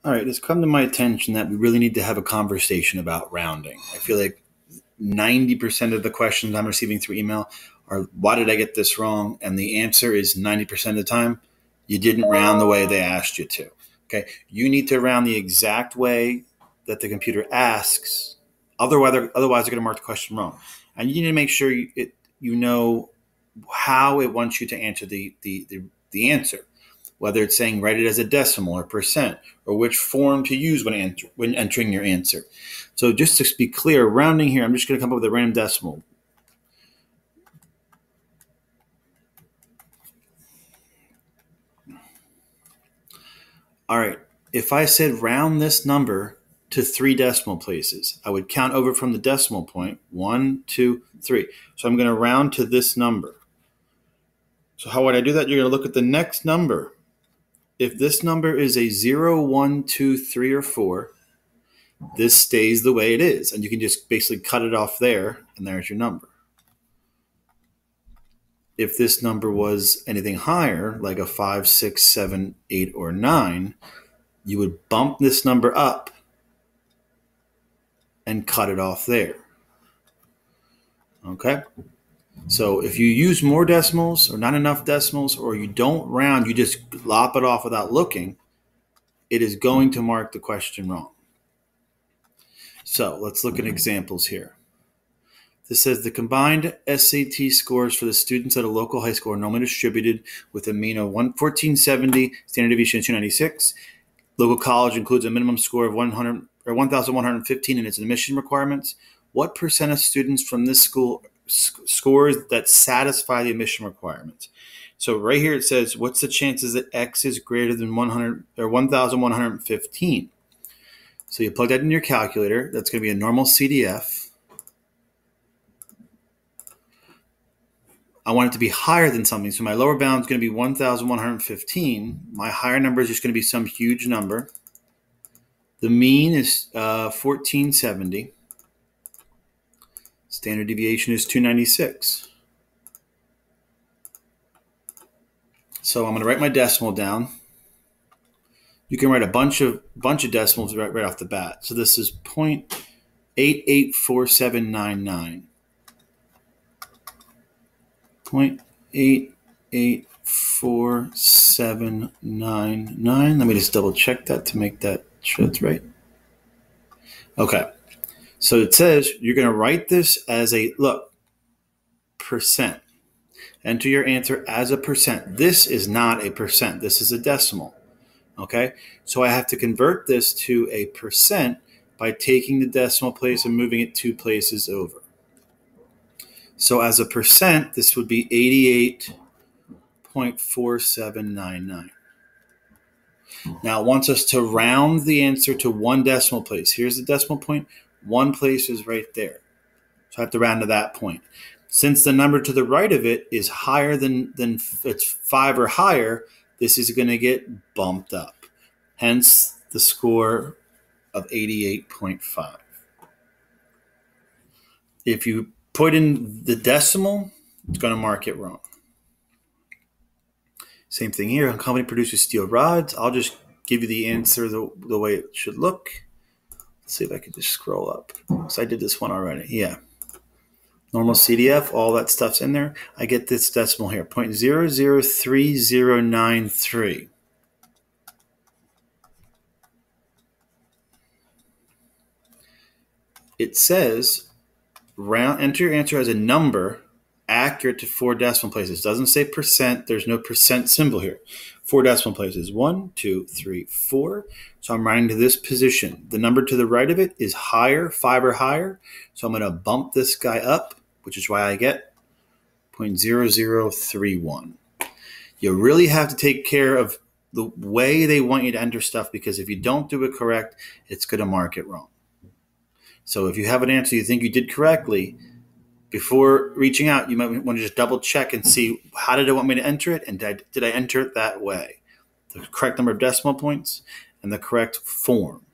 All right, it's come to my attention that we really need to have a conversation about rounding. I feel like 90% of the questions I'm receiving through email are, why did I get this wrong? And the answer is 90% of the time, you didn't round the way they asked you to. Okay, you need to round the exact way that the computer asks. Otherwise, they're going to mark the question wrong. And you need to make sure you know how it wants you to answer the answer, whether it's saying write it as a decimal or percent, or which form to use when entering your answer. So just to be clear, rounding here, I'm just going to come up with a random decimal. All right, if I said round this number to 3 decimal places, I would count over from the decimal point, 1, 2, 3. So I'm going to round to this number. So how would I do that? You're going to look at the next number. If this number is a 0, 1, 2, 3, or 4, this stays the way it is. And you can just basically cut it off there, and there's your number. If this number was anything higher, like a 5, 6, 7, 8, or 9, you would bump this number up and cut it off there. Okay? So if you use more decimals or not enough decimals, or you don't round, you just lop it off without looking, it is going to mark the question wrong. So let's look at examples here. This says the combined SAT scores for the students at a local high school are normally distributed with a mean of 1470, standard deviation of 296. Local college includes a minimum score of 1,115 in its admission requirements. What percent of students from this school scores that satisfy the admission requirements? So right here it says, what's the chances that X is greater than 100 or 1,115? So you plug that in your calculator. That's going to be a normal CDF. I want it to be higher than something. So my lower bound is going to be 1,115. My higher number is just going to be some huge number. The mean is 1470. Standard deviation is 296. So I'm going to write my decimal down. You can write a bunch of decimals right off the bat. So this is 0.884799. 0.884799. Let me just double check that to make that sure it's right. Okay. So it says you're going to write this as a, percent. Enter your answer as a percent. This is not a percent. This is a decimal. Okay. So I have to convert this to a percent by taking the decimal place and moving it 2 places over. So as a percent, this would be 88.4799. Now it wants us to round the answer to 1 decimal place. Here's the decimal point. 1 place is right there. So I have to round to that point. Since the number to the right of it is higher than it's 5 or higher, this is going to get bumped up. Hence the score of 88.5. If you put in the decimal, it's going to mark it wrong. Same thing here. A company produces steel rods. I'll just give you the answer the way it should look. Let's see if I can just scroll up. So I did this one already. Yeah. Normal CDF, all that stuff's in there. I get this decimal here, 0.003093. It says enter your answer as a number accurate to 4 decimal places. It doesn't say percent. There's no percent symbol here. 4 decimal places. 1, 2, 3, 4. So I'm rounding to this position. The number to the right of it is higher, 5 or higher. So I'm going to bump this guy up, which is why I get 0.0031. You really have to take care of the way they want you to enter stuff, because if you don't do it correct, it's going to mark it wrong. So if you have an answer you think you did correctly, before reaching out, you might want to just double check and see, how did it want me to enter it, and did I enter it that way? The correct number of decimal points and the correct form.